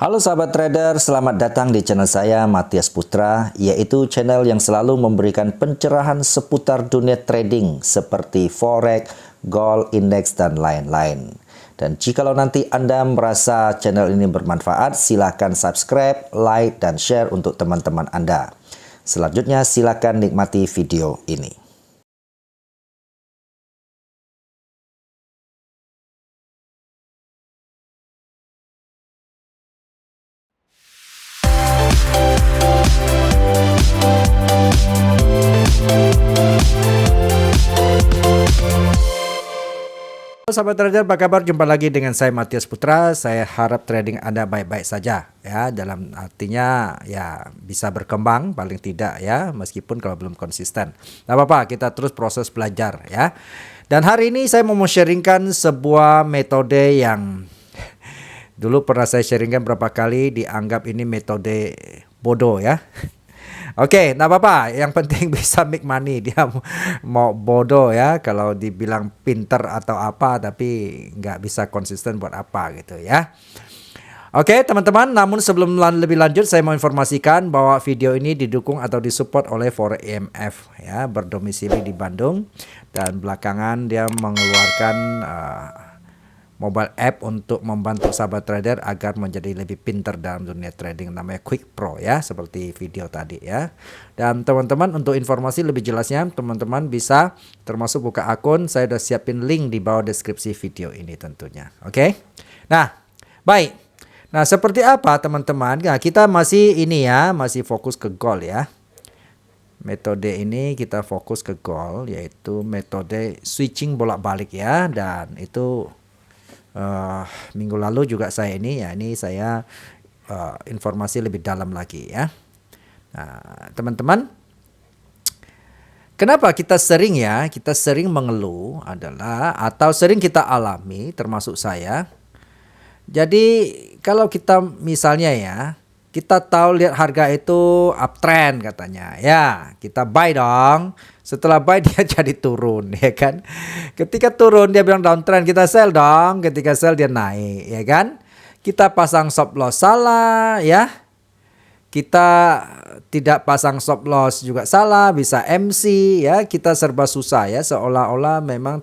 Halo sahabat trader, selamat datang di channel saya Matias Putra, yaitu channel yang selalu memberikan pencerahan seputar dunia trading seperti forex, gold, indeks, dan lain-lain. Dan jikalau nanti Anda merasa channel ini bermanfaat, silakan subscribe, like, dan share untuk teman-teman Anda. Selanjutnya silakan nikmati video ini. Halo sahabat trader, apa kabar? Jumpa lagi dengan saya Matias Putra. Saya harap trading Anda baik-baik saja ya. Dalam artinya ya bisa berkembang paling tidak ya, meskipun kalau belum konsisten. Tidak apa-apa, kita terus proses belajar ya. Dan hari ini saya mau sharingkan sebuah metode yang dulu pernah saya sharingkan berapa kali, dianggap ini metode bodoh ya. Oke, nah apa-apa, yang penting bisa make money. Dia mau bodoh ya kalau dibilang pinter atau apa, tapi nggak bisa konsisten buat apa gitu ya. Oke teman-teman, namun sebelum lebih lanjut saya mau informasikan bahwa video ini didukung atau disupport oleh Forex EMF ya, berdomisili di Bandung, dan belakangan dia mengeluarkan mobile app untuk membantu sahabat trader agar menjadi lebih pintar dalam dunia trading, namanya Quick Pro ya, seperti video tadi ya. Dan teman-teman, untuk informasi lebih jelasnya teman-teman bisa termasuk buka akun, saya udah siapin link di bawah deskripsi video ini tentunya. Oke. Nah, baik. Nah, seperti apa teman-teman? Nah, kita masih ini ya, masih fokus ke gold ya. Metode ini kita fokus ke gold, yaitu metode switching bolak-balik ya, dan itu minggu lalu juga saya saya informasi lebih dalam lagi ya. Nah, teman-teman, kenapa kita sering mengeluh adalah, atau sering kita alami termasuk saya. Jadi kalau kita misalnya ya, kita tahu lihat harga itu uptrend katanya ya, kita buy dong. Setelah buy dia jadi turun ya kan. Ketika turun dia bilang downtrend, kita sell dong. Ketika sell dia naik ya kan. Kita pasang stop loss salah ya. Kita tidak pasang stop loss juga salah, bisa MC ya. Kita serba susah ya, seolah-olah memang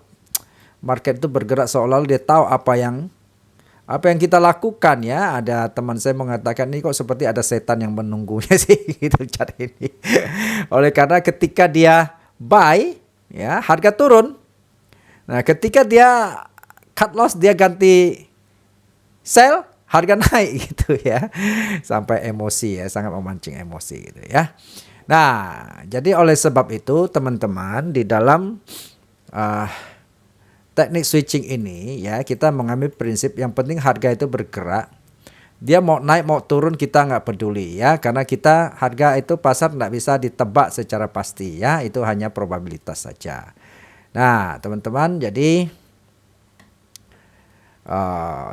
market itu bergerak seolah-olah dia tahu apa yang kita lakukan ya. Ada teman saya mengatakan, ini kok seperti ada setan yang menunggunya sih gitu cara ini. Oleh karena ketika dia buy ya, harga turun. Nah, ketika dia cut loss, dia ganti sell, harga naik gitu ya. Sampai emosi ya, sangat memancing emosi gitu ya. Nah, jadi oleh sebab itu teman-teman, di dalam teknik switching ini ya, kita mengambil prinsip yang penting harga itu bergerak. Dia mau naik mau turun kita nggak peduli ya, karena kita harga itu pasar nggak bisa ditebak secara pasti ya, itu hanya probabilitas saja. Nah teman-teman, jadi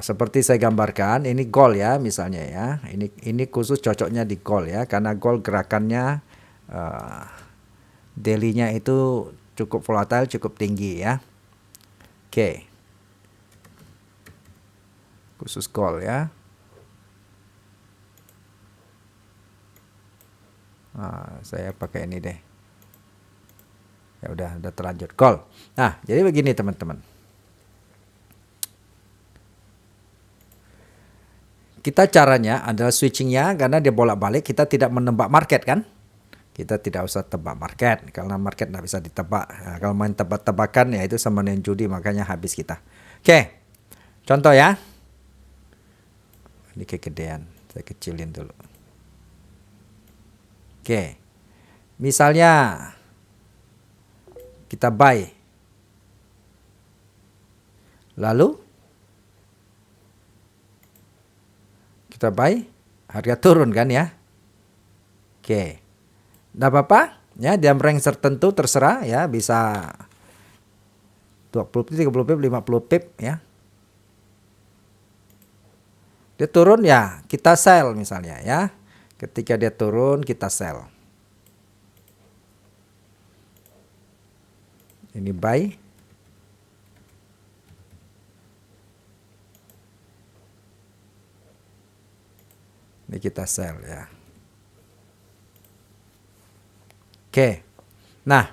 seperti saya gambarkan, ini gold ya misalnya ya, ini khusus cocoknya di gold ya, karena gold gerakannya daily-nya itu cukup volatile, cukup tinggi ya. Oke, khusus gold ya. Saya pakai ini deh. Ya udah terlanjur gold. Nah, jadi begini teman-teman. Kita caranya adalah switchingnya, karena dia bolak-balik, kita tidak menebak market kan. Kita tidak usah tebak market, karena market nggak bisa ditebak. Nah, kalau main tebak-tebakan ya itu sama dengan judi, makanya habis kita. Oke, contoh ya. Ini kegedean, saya kecilin dulu. Oke, misalnya kita buy, lalu kita buy, harga turun kan ya. Oke, nggak apa-apa ya, di rank tertentu terserah ya, bisa 20 pip, 30 pip, 50 pip ya. Dia turun ya, kita sell misalnya ya. Ketika dia turun kita sell. Ini buy. Ini kita sell ya. Oke. Nah,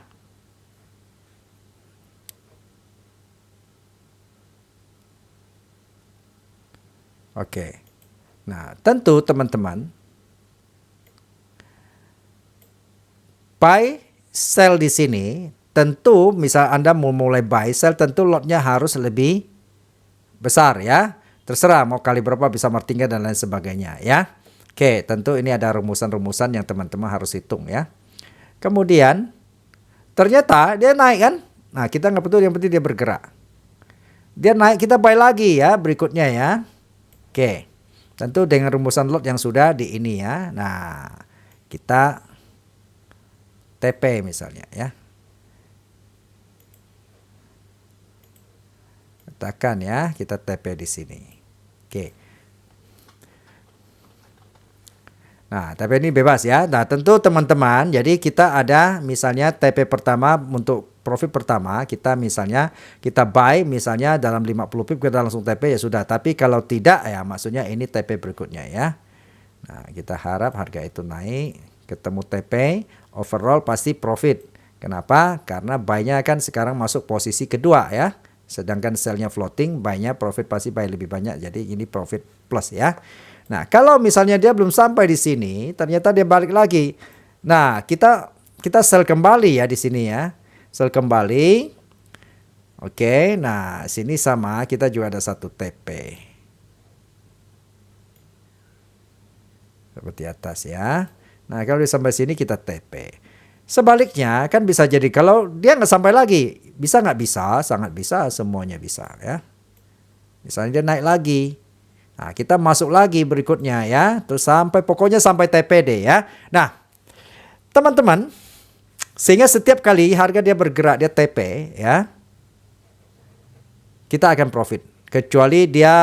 oke. Nah, tentu teman-teman, buy sell di sini, tentu misal Anda mau mulai buy sell, tentu lotnya harus lebih besar ya. Terserah mau kali berapa bisa martingale dan lain sebagainya ya. Oke, tentu ini ada rumusan-rumusan yang teman-teman harus hitung ya. Kemudian ternyata dia naik kan. Nah, kita nggak peduli, yang penting dia bergerak. Dia naik, kita buy lagi ya berikutnya ya. Oke. Tentu dengan rumusan lot yang sudah di ini ya. Nah, kita TP misalnya ya. Katakan ya, kita TP di sini. Oke. Nah, TP ini bebas ya. Nah, tentu teman-teman, jadi kita ada misalnya TP pertama untuk profit pertama, kita misalnya kita buy misalnya dalam 50 pip kita langsung TP ya sudah. Tapi kalau tidak ya maksudnya ini TP berikutnya ya. Nah, kita harap harga itu naik, ketemu TP, overall pasti profit. Kenapa? Karena buy-nya kan sekarang masuk posisi kedua ya. Sedangkan sell-nya floating, buy-nya profit pasti buy lebih banyak. Jadi ini profit plus ya. Nah, kalau misalnya dia belum sampai di sini, ternyata dia balik lagi. Nah, kita sell kembali ya di sini ya. Sell kembali. Oke, nah sini sama, kita juga ada satu TP. Seperti atas ya. Nah, kalau dia sampai sini kita TP. Sebaliknya kan bisa jadi kalau dia nggak sampai lagi. Bisa nggak bisa? Sangat bisa, semuanya bisa ya. Misalnya dia naik lagi. Nah, kita masuk lagi berikutnya ya. Terus sampai pokoknya sampai TPD ya. Nah, teman-teman, sehingga setiap kali harga dia bergerak dia TP ya, kita akan profit. Kecuali dia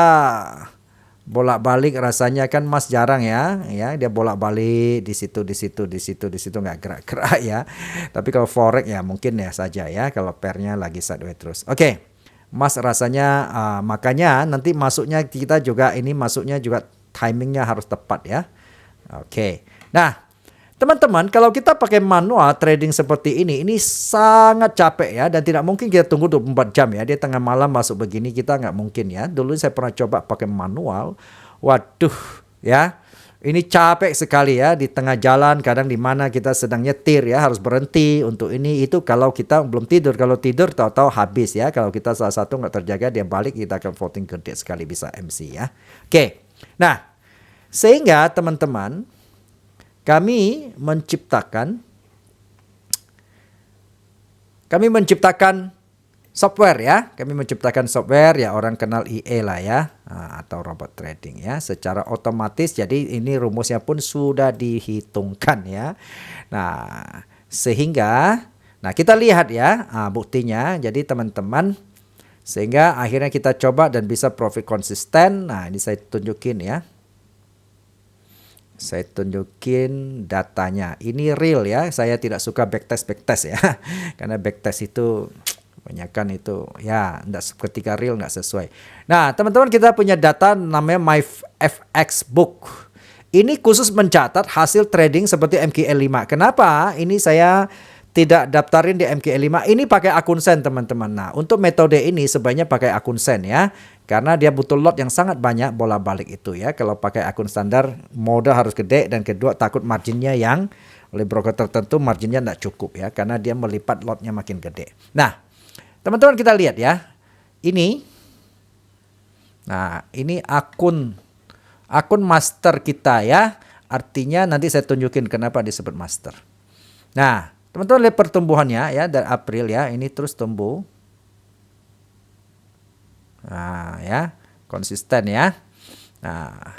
bolak-balik, rasanya kan Mas jarang ya, dia bolak-balik di situ nggak gerak-gerak ya. Tapi kalau forex ya mungkin ya saja ya kalau pairnya lagi sideways terus. Oke. Mas rasanya makanya nanti masuknya kita juga ini masuknya juga timingnya harus tepat ya. Oke. Nah, teman-teman, kalau kita pakai manual trading seperti ini sangat capek ya, dan tidak mungkin kita tunggu 24 jam ya. Dia tengah malam masuk begini kita nggak mungkin ya. Dulu saya pernah coba pakai manual. Waduh ya. Ini capek sekali ya, di tengah jalan kadang di mana kita sedang nyetir ya, harus berhenti untuk ini itu kalau kita belum tidur. Kalau tidur tahu-tahu habis ya. Kalau kita salah satu nggak terjaga dia balik, kita akan floating gede sekali bisa MC ya. Oke. Nah, sehingga teman-teman kami menciptakan software ya. Kami menciptakan software ya, orang kenal IE lah ya, atau robot trading ya, secara otomatis. Jadi ini rumusnya pun sudah dihitungkan ya. Nah, sehingga kita lihat ya buktinya. Jadi teman-teman, sehingga akhirnya kita coba dan bisa profit konsisten. Nah, ini saya tunjukin ya. Saya tunjukin datanya. Ini real ya. Saya tidak suka backtest ya. Karena backtest itu kebanyakan itu ya ketika real nggak sesuai. Nah, teman-teman, kita punya data namanya MyFX Book. Ini khusus mencatat hasil trading seperti MQL5. Kenapa? Ini saya tidak daftarin di MQL5. Ini pakai akun Sen, teman-teman. Nah, untuk metode ini sebaiknya pakai akun Sen ya. Karena dia butuh lot yang sangat banyak bolak-balik itu ya. Kalau pakai akun standar, modal harus gede, dan kedua takut marginnya yang oleh broker tertentu marginnya tidak cukup ya. Karena dia melipat lotnya makin gede. Nah, teman-teman kita lihat ya. Ini akun master kita ya. Artinya nanti saya tunjukin kenapa disebut master. Nah, teman-teman lihat pertumbuhannya ya dari April ya. Ini terus tumbuh. Nah, ya, konsisten ya. Nah,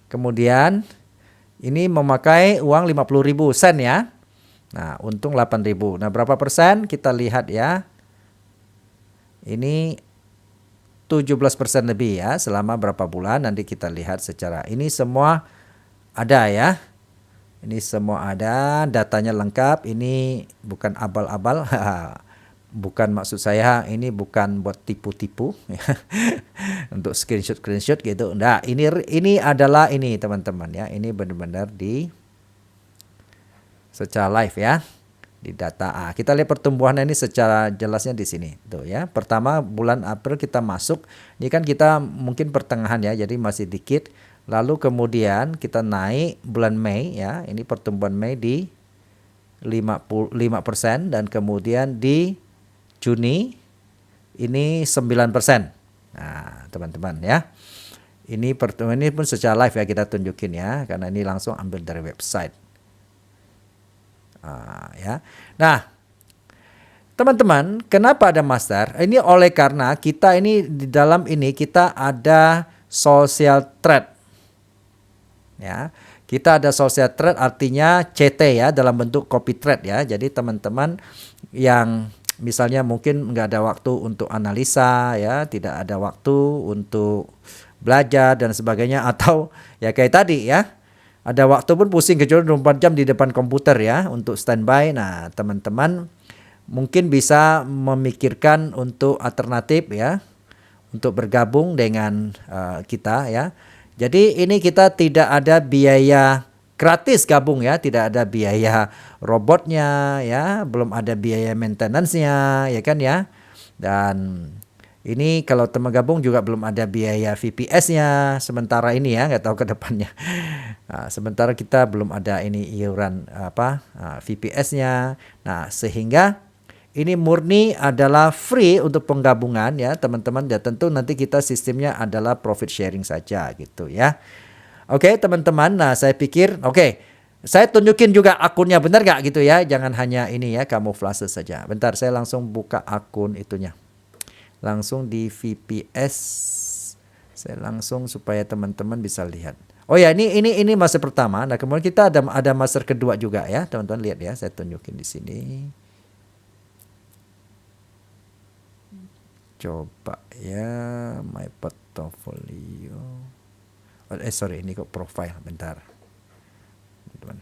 kemudian ini memakai uang 50.000 sen ya. Nah, untung 8.000. Nah, berapa persen? Kita lihat ya. Ini 17% lebih ya selama berapa bulan, nanti kita lihat secara ini semua ada ya. Ini semua ada, datanya lengkap. Ini bukan abal-abal. bukan maksud saya ini bukan buat tipu-tipu ya. Untuk screenshot gitu. Nah, ini adalah ini teman-teman ya. Ini benar-benar di secara live ya. Di data. Kita lihat pertumbuhannya ini secara jelasnya di sini. Tuh ya. Pertama bulan April kita masuk. Ini kan kita mungkin pertengahan ya. Jadi masih dikit. Lalu kemudian kita naik bulan Mei ya. Ini pertumbuhan Mei di 55% dan kemudian di Juni ini 9%. Nah, teman-teman ya. Ini pertemuan ini pun secara live ya kita tunjukin ya, karena ini langsung ambil dari website. Ya. Nah, teman-teman, kenapa ada master? Ini oleh karena kita ini di dalam ini kita ada social thread. Ya. Kita ada social thread artinya CT ya, dalam bentuk copy thread ya. Jadi teman-teman yang misalnya mungkin nggak ada waktu untuk analisa ya, tidak ada waktu untuk belajar dan sebagainya, atau ya kayak tadi ya, ada waktu pun pusing kecuali 24 jam di depan komputer ya untuk standby. Nah, teman-teman mungkin bisa memikirkan untuk alternatif ya, untuk bergabung dengan kita ya. Jadi ini kita tidak ada biaya gratis gabung ya, tidak ada biaya robotnya ya, belum ada biaya maintenance-nya ya kan ya. Dan ini kalau teman gabung juga belum ada biaya VPS-nya sementara ini ya, nggak tahu ke depannya. Nah, sementara kita belum ada ini iuran VPS-nya. Nah, sehingga ini murni adalah free untuk penggabungan ya teman-teman. Ya tentu nanti kita sistemnya adalah profit sharing saja gitu ya. Oke teman-teman, nah saya pikir saya tunjukin juga akunnya, benar gak gitu ya. Jangan hanya ini ya, kamuflase saja. Bentar, saya langsung buka akun itunya. Langsung di VPS. Saya langsung supaya teman-teman bisa lihat. Oh ya, ini master pertama. Nah kemudian kita ada master kedua juga ya teman-teman, lihat ya, saya tunjukin di sini. Coba ya, my portfolio. Sorry, ini kok profile, bentar. Teman.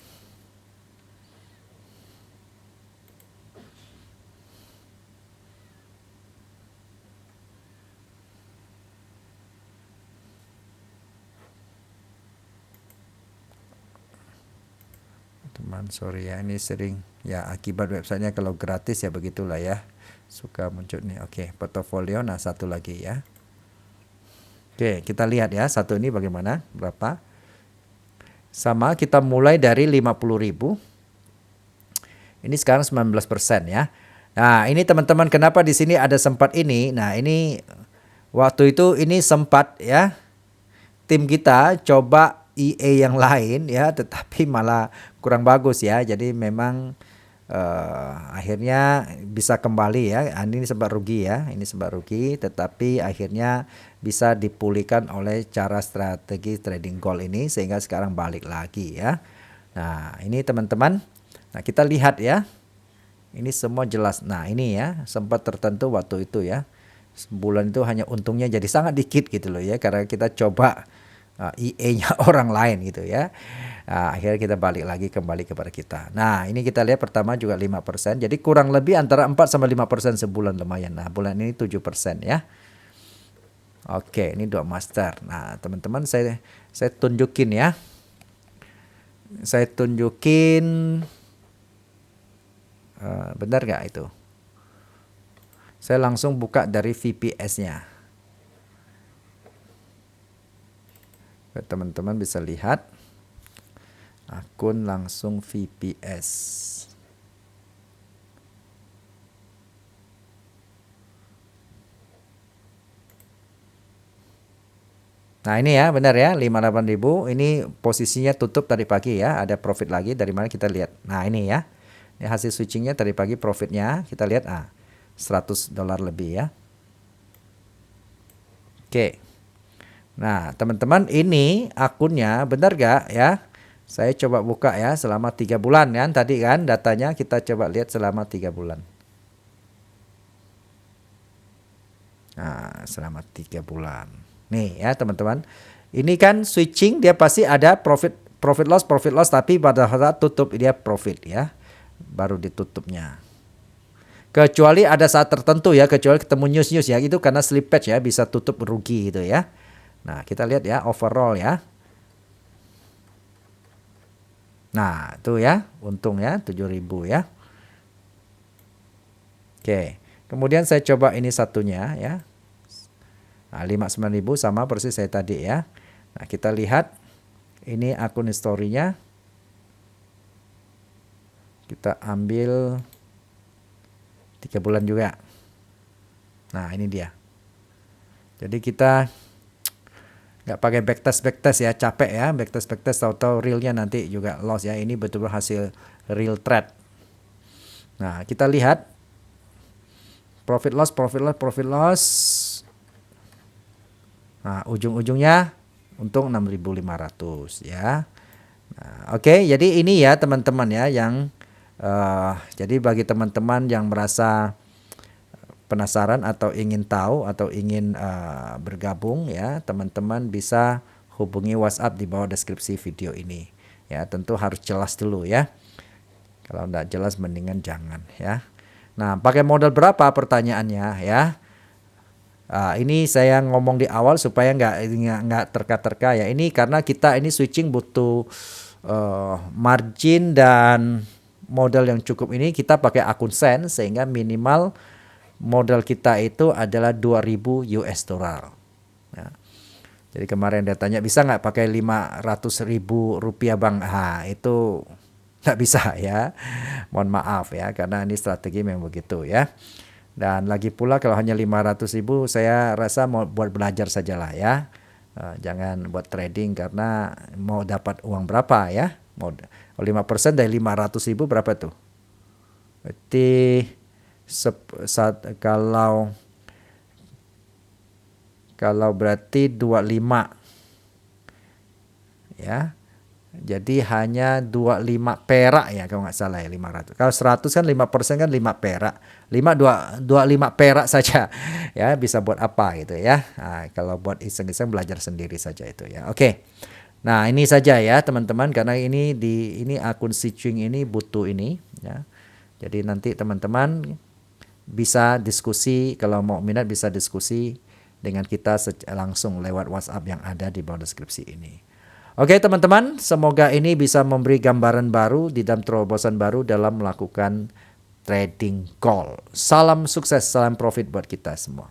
Sorry ya, ini sering ya akibat websitenya kalau gratis ya begitulah ya. Suka muncul nih. Oke, portofolio. Nah, satu lagi ya. Oke, kita lihat ya, satu ini bagaimana, berapa. Sama, kita mulai dari 50.000. Ini sekarang 19% ya. Nah, ini teman-teman kenapa di sini ada sempat ini. Nah, ini waktu itu ini sempat ya. Tim kita coba EA yang lain ya, tetapi malah kurang bagus ya. Jadi memang akhirnya bisa kembali ya. Ini sempat rugi ya, ini sempat rugi, tetapi akhirnya bisa dipulihkan oleh cara strategi trading gold ini sehingga sekarang balik lagi ya. Nah ini teman-teman, nah kita lihat ya, ini semua jelas. Nah ini ya sempat tertentu waktu itu ya, sebulan itu hanya untungnya jadi sangat dikit gitu loh ya, karena kita coba EA-nya orang lain gitu ya. Nah, akhirnya kita balik lagi kembali kepada kita. Nah, ini kita lihat pertama juga 5%. Jadi kurang lebih antara 4 sampai 5% sebulan lumayan. Nah, bulan ini 7% ya. Oke, ini dua master. Nah, teman-teman saya tunjukin ya. Saya tunjukin benar nggak itu? Saya langsung buka dari VPS-nya. Teman-teman bisa lihat. Akun langsung VPS. Nah ini ya benar ya 58.000. Ini posisinya tutup tadi pagi ya. Ada profit lagi, dari mana kita lihat. Nah ini ya. Ini hasil switchingnya tadi pagi, profitnya kita lihat $100 lebih ya. Oke. Nah teman-teman ini akunnya benar gak ya? Saya coba buka ya selama 3 bulan kan tadi kan datanya, kita coba lihat selama 3 bulan. Nah, selama 3 bulan. Nih ya teman-teman. Ini kan switching dia pasti ada profit loss, tapi pada saat tutup dia profit ya. Baru ditutupnya. Kecuali ada saat tertentu ya, kecuali ketemu news ya, itu karena slippage ya, bisa tutup rugi gitu ya. Nah, kita lihat ya overall ya. Nah, itu ya, untung ya 7.000 ya. Oke. Kemudian saya coba ini satunya ya. Nah, 59.000 sama persis saya tadi ya. Nah, kita lihat ini akun historinya. Kita ambil 3 bulan juga. Nah, ini dia. Jadi kita nggak pakai backtest ya, capek ya, backtest tahu-tahu realnya nanti juga loss ya. Ini betul-betul hasil real trade. Nah, kita lihat profit loss. Nah, ujung-ujungnya untung 6.500 ya. Nah, oke, jadi ini ya teman-teman ya yang jadi bagi teman-teman yang merasa penasaran atau ingin tahu atau ingin bergabung ya, teman-teman bisa hubungi WhatsApp di bawah deskripsi video ini. Ya, tentu harus jelas dulu ya. Kalau enggak jelas mendingan jangan ya. Nah, pakai modal berapa pertanyaannya ya? Ini saya ngomong di awal supaya nggak terka-terka ya. Ini karena kita ini switching butuh margin dan modal yang cukup, ini kita pakai akun Sen sehingga minimal modal kita itu adalah 2.000 US dollar. Ya. Jadi kemarin dia tanya bisa nggak pakai 500.000 rupiah bang? Itu nggak bisa ya. Mohon maaf ya karena ini strategi memang begitu ya. Dan lagi pula kalau hanya 500.000 saya rasa mau buat belajar sajalah ya. Jangan buat trading karena mau dapat uang berapa ya. Mau 5% dari 500.000 berapa tuh? Berarti kalau berarti 25 ya. Jadi hanya 25 perak ya kalau nggak salah ya 500. Kalau 100 kan 5% kan 5 perak. 25 perak saja ya bisa buat apa gitu ya. Nah, kalau buat iseng-iseng belajar sendiri saja itu ya. Oke. Nah, ini saja ya teman-teman karena ini akun switching ini butuh ini ya. Jadi nanti teman-teman bisa diskusi, kalau mau minat bisa diskusi dengan kita langsung lewat WhatsApp yang ada di bawah deskripsi ini. Oke teman-teman, semoga ini bisa memberi gambaran baru di dalam terobosan baru dalam melakukan trading call. Salam sukses, salam profit buat kita semua.